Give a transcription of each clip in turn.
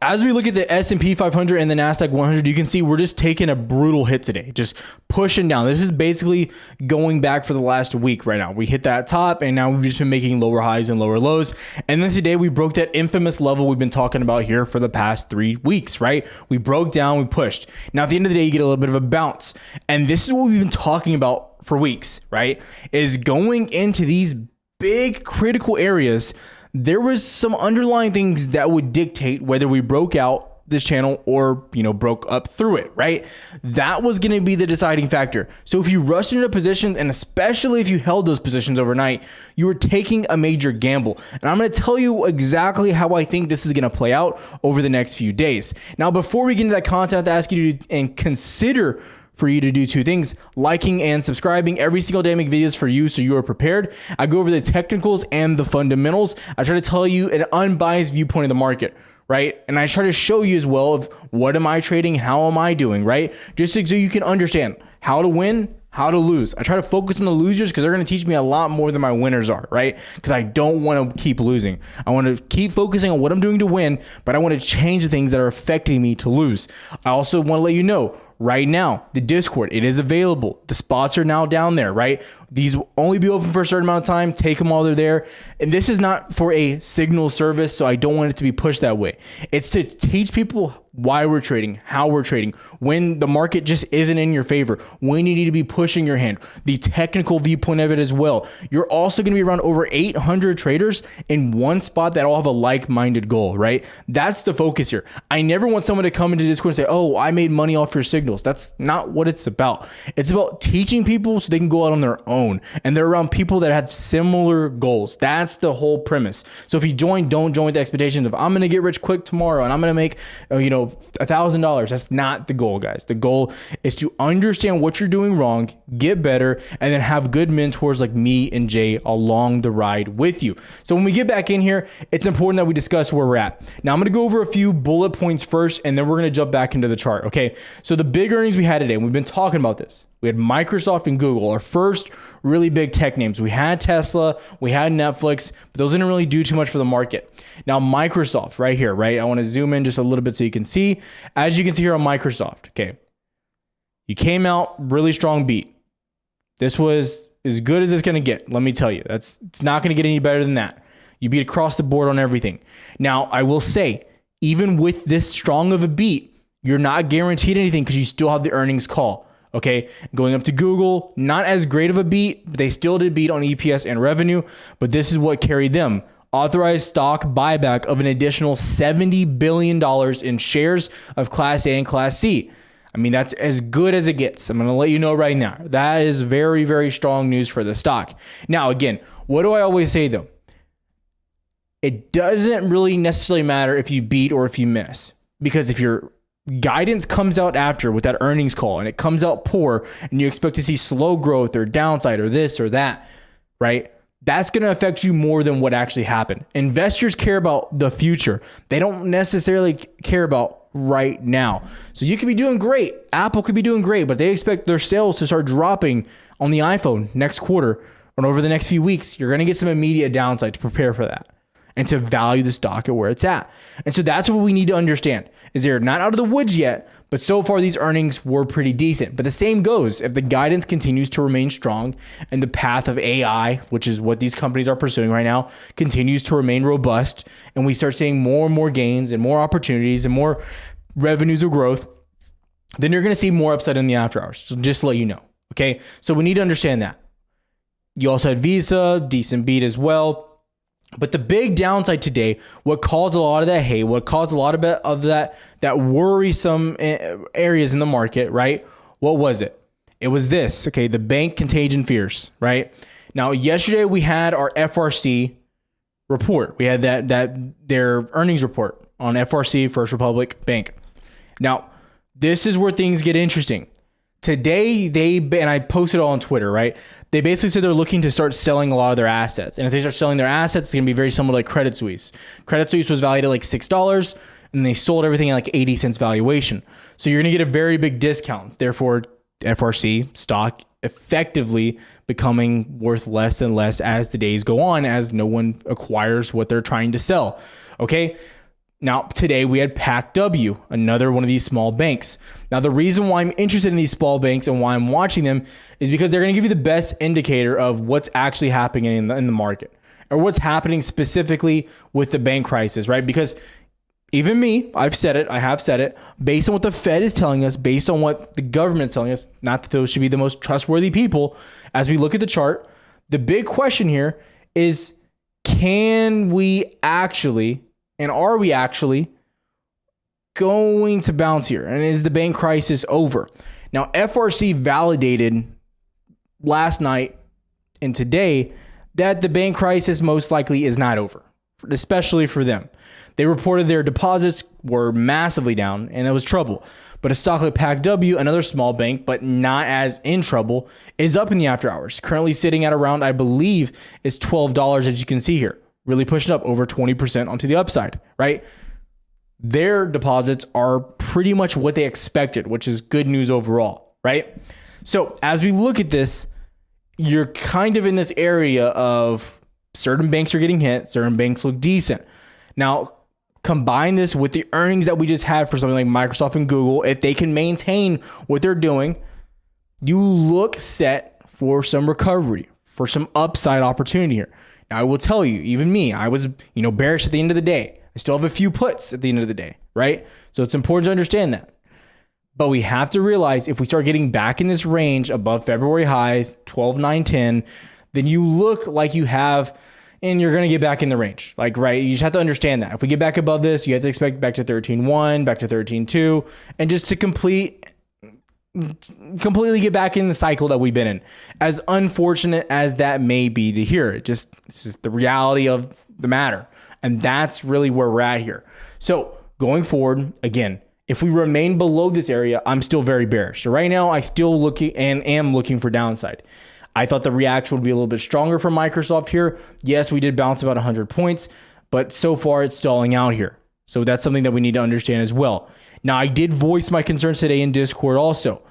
As we look at the S&P 500 and the Nasdaq 100, you can see we're just taking a brutal hit today, just pushing down. This is basically going back for the last week right now. We hit that top and now we've just been making lower highs and lower lows. And then today we broke that infamous level we've been talking about here for the past 3 weeks, right? We broke down, we pushed. Now at the end of the day, you get a little bit of a bounce. And this is what we've been talking about for weeks, right? Is going into these big critical areas, there was some underlying things that would dictate whether we broke out this channel or, broke up through it, right? That was going to be the deciding factor. So if you rushed into positions, and especially if you held those positions overnight, you were taking a major gamble. And I'm going to tell you exactly how I think this is going to play out over the next few days. Now, before we get into that content, I have to ask you to and consider for you to do 2 things: liking and subscribing. Every single day I make videos for you so you are prepared. I go over the technicals and the fundamentals. I try to tell you an unbiased viewpoint of the market, right? And I try to show you as well of what am I trading, how am I doing, right? Just so you can understand how to win, how to lose. I try to focus on the losers because they're going to teach me a lot more than my winners are, right? Because I don't want to keep losing. I want to keep focusing on what I'm doing to win, but I want to change the things that are affecting me to lose. I also want to let you know, right now, the Discord, it is available. The spots are now down there, right? These will only be open for a certain amount of time. Take them while they're there. And this is not for a signal service, so I don't want it to be pushed that way. It's to teach people why we're trading, how we're trading, when the market just isn't in your favor, when you need to be pushing your hand, the technical viewpoint of it as well. You're also going to be around over 800 traders in one spot that all have a like-minded goal, right? That's the focus here. I never want someone to come into Discord and say, oh, I made money off your signals. That's not what it's about. It's about teaching people so they can go out on their own, and they're around people that have similar goals. That's the whole premise. So if you join, don't join with the expectations of I'm going to get rich quick tomorrow and I'm going to make, $1,000. That's not the goal, guys. The goal is to understand what you're doing wrong, get better, and then have good mentors like me and Jay along the ride with you. So when we get back in here, it's important that we discuss where we're at. Now I'm going to go over a few bullet points first, and then we're going to jump back into the chart. Okay. So the big earnings we had today, and we've been talking about this. We had Microsoft and Google, our first really big tech names. We had Tesla, we had Netflix, but those didn't really do too much for the market. Now, Microsoft right here, right? I want to zoom in just a little bit so you can see. As you can see here on Microsoft, okay, you came out really strong beat. This was as good as it's going to get. Let me tell you, it's not going to get any better than that. You beat across the board on everything. Now, I will say, even with this strong of a beat, you're not guaranteed anything because you still have the earnings call. Okay, going up to Google, not as great of a beat, but they still did beat on EPS and revenue, but this is what carried them. Authorized stock buyback of an additional $70 billion in shares of Class A and Class C. I mean, that's as good as it gets. I'm going to let you know right now. That is very, very strong news for the stock. Now, again, what do I always say though? It doesn't really necessarily matter if you beat or if you miss, because if your guidance comes out after with that earnings call and it comes out poor and you expect to see slow growth or downside or this or that, right? That's going to affect you more than what actually happened. Investors care about the future. They don't necessarily care about right now. So you could be doing great. Apple could be doing great, but they expect their sales to start dropping on the iPhone next quarter or over the next few weeks. You're going to get some immediate downside to prepare for that and to value the stock at where it's at. And so that's what we need to understand is they're not out of the woods yet, but so far these earnings were pretty decent. But the same goes if the guidance continues to remain strong and the path of AI, which is what these companies are pursuing right now, continues to remain robust, and we start seeing more and more gains and more opportunities and more revenues of growth, then you're going to see more upside in the after hours. So just to let you know. Okay. So we need to understand that. You also had Visa, decent beat as well. But the big downside today, what caused a lot of that hate, what caused a lot of that worrisome areas in the market, right? What was it? It was this, okay, the bank contagion fears, right? Now, yesterday we had our FRC report. We had their earnings report on FRC, First Republic Bank. Now, this is where things get interesting. Today, and I posted it all on Twitter, right? They basically said they're looking to start selling a lot of their assets. And if they start selling their assets, it's going to be very similar to like Credit Suisse. Credit Suisse was valued at like $6, and they sold everything at like 80 cents valuation. So you're going to get a very big discount. Therefore, FRC stock effectively becoming worth less and less as the days go on, as no one acquires what they're trying to sell. Okay? Now, today we had PACW, another one of these small banks. Now, the reason why I'm interested in these small banks and why I'm watching them is because they're going to give you the best indicator of what's actually happening in the market, or what's happening specifically with the bank crisis, right? Because even me, I have said it, based on what the Fed is telling us, based on what the government's telling us, not that those should be the most trustworthy people, as we look at the chart, the big question here is, can we actually, and are we actually going to bounce here? And is the bank crisis over? Now, FRC validated last night and today that the bank crisis most likely is not over, especially for them. They reported their deposits were massively down and it was trouble. But a stock like PACW, another small bank, but not as in trouble, is up in the after hours. Currently sitting at around, I believe, is $12, as you can see here. Really pushing up over 20% onto the upside, right? Their deposits are pretty much what they expected, which is good news overall, right? So as we look at this, you're kind of in this area of certain banks are getting hit, certain banks look decent. Now, combine this with the earnings that we just had for something like Microsoft and Google. If they can maintain what they're doing, you look set for some recovery, for some upside opportunity here. Now, I will tell you, even me, I was, bearish at the end of the day. I still have a few puts at the end of the day, right? So it's important to understand that. But we have to realize if we start getting back in this range above February highs, 12, 9, 10, then you look like you have, and you're going to get back in the range. Like, right, you just have to understand that. If we get back above this, you have to expect back to 13.1, back to 13.2, and just to completely get back in the cycle that we've been in. As unfortunate as that may be to hear, it's just the reality of the matter. And that's really where we're at here. So going forward, again, if we remain below this area, I'm still very bearish. So right now, I still am looking for downside. I thought the reaction would be a little bit stronger from Microsoft here. Yes, we did bounce about 100 points, but so far it's stalling out here. So that's something that we need to understand as well. Now, I did voice my concerns today in Discord also.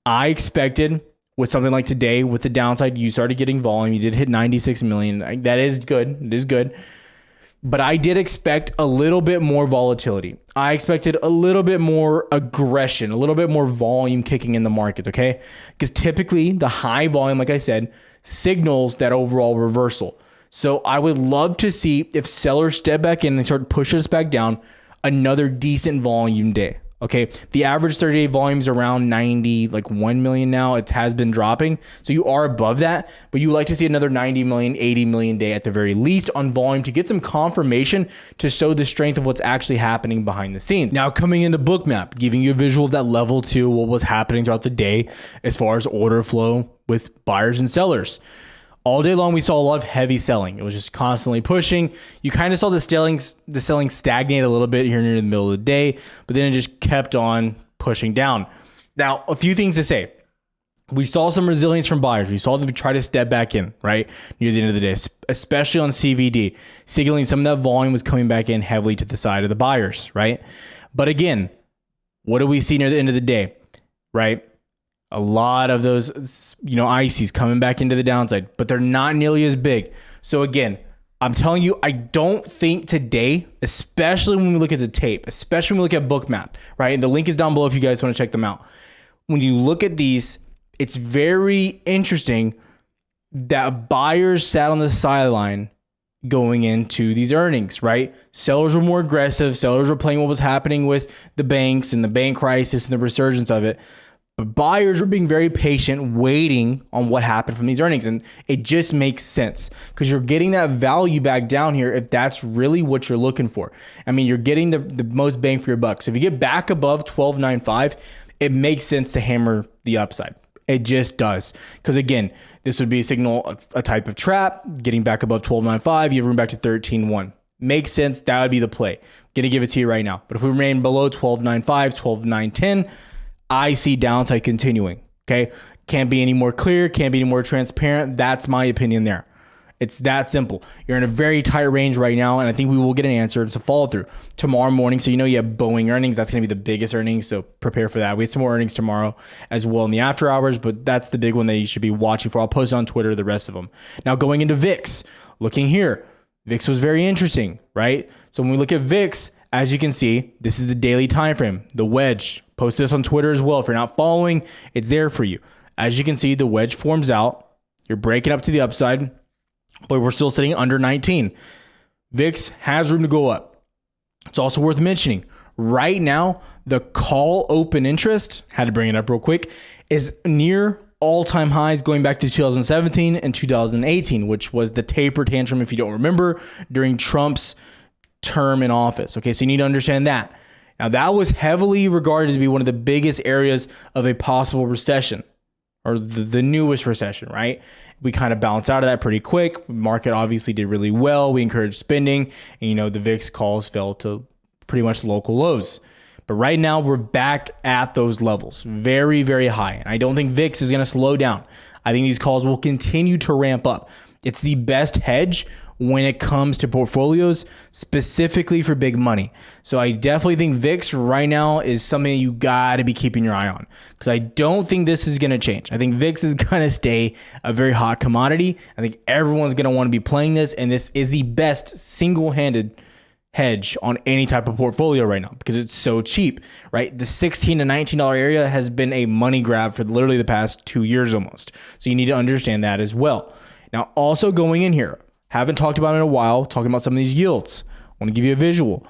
I expected with something like today, with the downside, you started getting volume. You did hit 96 million. That is good. It is good. But I did expect a little bit more volatility. I expected a little bit more aggression, a little bit more volume kicking in the market, okay? Because typically the high volume, like I said, signals that overall reversal. So I would love to see if sellers step back in and start pushing us back down, another decent volume day. Okay, the average 30-day volume is around 1 million now. It has been dropping. So you are above that, but you like to see another 90 million, 80 million day at the very least on volume to get some confirmation to show the strength of what's actually happening behind the scenes. Now coming into Bookmap, giving you a visual of that level 2, what was happening throughout the day as far as order flow with buyers and sellers. All day long, we saw a lot of heavy selling. It was just constantly pushing. You kind of saw the selling stagnate a little bit here near the middle of the day, but then it just kept on pushing down. Now, a few things to say. We saw some resilience from buyers. We saw them try to step back in, right, near the end of the day, especially on CVD, signaling some of that volume was coming back in heavily to the side of the buyers, right? But again, what do we see near the end of the day, right? A lot of those, ICs coming back into the downside, but they're not nearly as big. So again, I'm telling you, I don't think today, especially when we look at the tape, especially when we look at Bookmap, right? And the link is down below if you guys want to check them out. When you look at these, it's very interesting that buyers sat on the sideline going into these earnings, right? Sellers were more aggressive. Sellers were playing what was happening with the banks and the bank crisis and the resurgence of it. But buyers were being very patient, waiting on what happened from these earnings. And it just makes sense because you're getting that value back down here if that's really what you're looking for. I mean, you're getting the most bang for your buck. So if you get back above 12.95, it makes sense to hammer the upside. It just does. Because again, this would be a signal, a type of trap, getting back above 12.95, you have room back to 13.1. Makes sense. That would be the play. I'm going to give it to you right now. But if we remain below 12.95, 12.910, I see downside continuing, okay? Can't be any more clear, can't be any more transparent. That's my opinion there. It's that simple. You're in a very tight range right now, and I think we will get an answer. It's a follow through tomorrow morning. So you have Boeing earnings. That's going to be the biggest earnings, so prepare for that. We have some more earnings tomorrow as well in the after hours, but that's the big one that you should be watching for. I'll post it on Twitter, the rest of them. Now going into VIX, looking here. VIX was very interesting, right? So when we look at VIX, as you can see, this is the daily time frame, the wedge. Post this on Twitter as well. If you're not following, it's there for you. As you can see, the wedge forms out. You're breaking up to the upside, but we're still sitting under 19. VIX has room to go up. It's also worth mentioning, right now, the call open interest, had to bring it up real quick, is near all-time highs going back to 2017 and 2018, which was the taper tantrum, if you don't remember, during Trump's term in office. Okay, so you need to understand that. Now, that was heavily regarded to be one of the biggest areas of a possible recession, or the newest recession, right? We kind of bounced out of that pretty quick. Market obviously did really well. We encouraged spending, and the VIX calls fell to pretty much local lows. But right now, we're back at those levels. Very, very high. And I don't think VIX is going to slow down. I think these calls will continue to ramp up. It's the best hedge when it comes to portfolios, specifically for big money. So I definitely think VIX right now is something that you got to be keeping your eye on, because I don't think this is going to change. I think VIX is going to stay a very hot commodity. I think everyone's going to want to be playing this, and this is the best single-handed hedge on any type of portfolio right now because it's so cheap, right? The $16 to $19 area has been a money grab for literally the past 2 years almost. So you need to understand that as well. Now, also going in here, haven't talked about it in a while, talking about some of these yields. I want to give you a visual.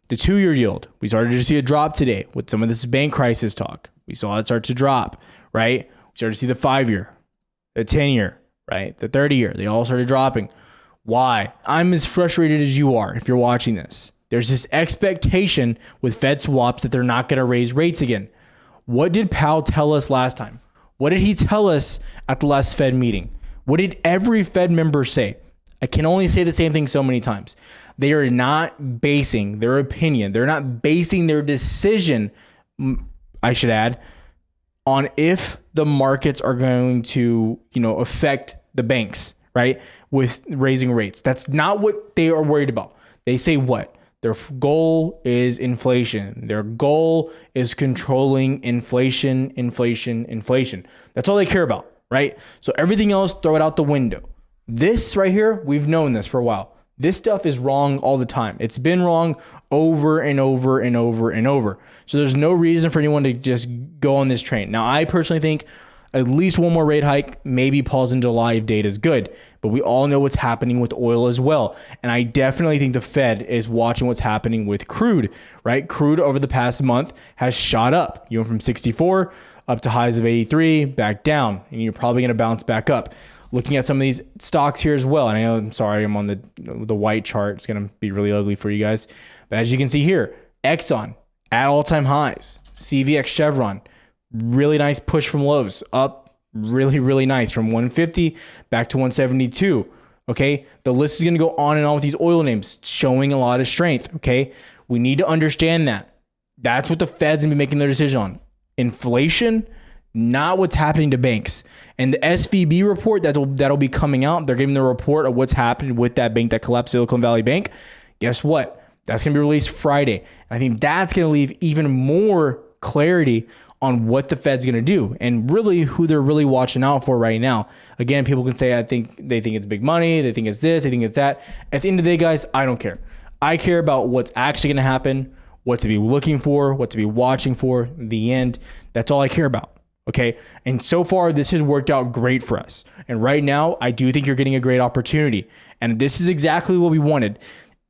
The 2-year yield, we started to see a drop today with some of this bank crisis talk. We saw it start to drop, right? We started to see the 5-year, the 10-year, right? The 30-year, they all started dropping. Why? I'm as frustrated as you are if you're watching this. There's this expectation with Fed swaps that they're not going to raise rates again. What did Powell tell us last time? What did he tell us at the last Fed meeting? What did every Fed member say? I can only say the same thing so many times. They are not basing their opinion. They're not basing their decision, I should add, on if the markets are going to, affect the banks, right? With raising rates. That's not what they are worried about. They say what? Their goal is inflation. Their goal is controlling inflation. That's all they care about, right? So everything else, throw it out the window. This right here, we've known this for a while. This stuff is wrong all the time. It's been wrong over and over and over and over. So there's no reason for anyone to just go on this train. Now, I personally think at least one more rate hike, maybe pause in July if data is good. But we all know what's happening with oil as well. And I definitely think the Fed is watching what's happening with crude, right? Crude over the past month has shot up. You went from 64 up to highs of 83, back down. And you're probably going to bounce back up. Looking at some of these stocks here as well. And I know, I'm sorry, I'm on the white chart. It's going to be really ugly for you guys. But as you can see here, Exxon at all-time highs. CVX Chevron, really nice push from lows, up really, really nice from 150 back to 172. Okay, the list is going to go on and on with these oil names showing a lot of strength. Okay, we need to understand that. That's what the Fed's going to be making their decision on. Inflation, not what's happening to banks. And the SVB report that'll be coming out, they're giving the report of what's happening with that bank that collapsed, Silicon Valley Bank. Guess what? That's going to be released Friday. I think that's going to leave even more clarity on what the Fed's going to do and really who they're really watching out for right now. Again, people can say, they think it's big money. They think it's this, they think it's that. At the end of the day, guys, I don't care. I care about what's actually going to happen, what to be looking for, what to be watching for, the end. That's all I care about. Okay. And so far, this has worked out great for us. And right now, I do think you're getting a great opportunity. And this is exactly what we wanted.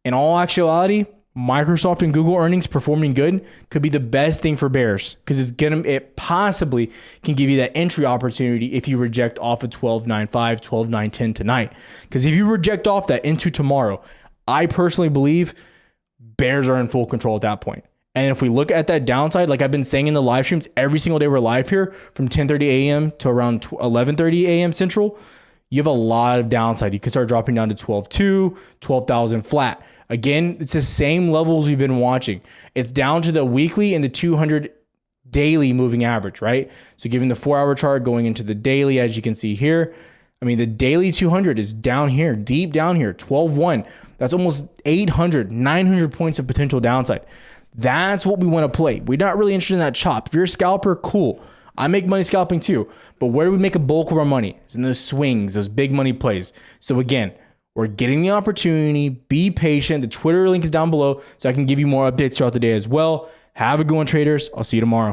In all actuality, Microsoft and Google earnings performing good could be the best thing for bears because it possibly can give you that entry opportunity if you reject off of 12.95, 12.910 tonight. Because if you reject off that into tomorrow, I personally believe bears are in full control at that point. And if we look at that downside, like I've been saying in the live streams, every single day we're live here from 10:30 a.m. to around 11:30 a.m. Central, you have a lot of downside. You could start dropping down to 12.2, 12,000 flat. Again, it's the same levels we've been watching. It's down to the weekly and the 200 daily moving average, right? So given the 4-hour chart going into the daily, as you can see here, I mean, the daily 200 is down here, deep down here, 12.1. That's almost 800, 900 points of potential downside. That's what we want to play. We're not really interested in that chop. If you're a scalper, cool. I make money scalping too. But where do we make a bulk of our money? It's in those swings, those big money plays. So again, We're getting the opportunity. Be patient. The Twitter link is down below so I can give you more updates throughout the day as well. Have a good one, traders. I'll see you tomorrow.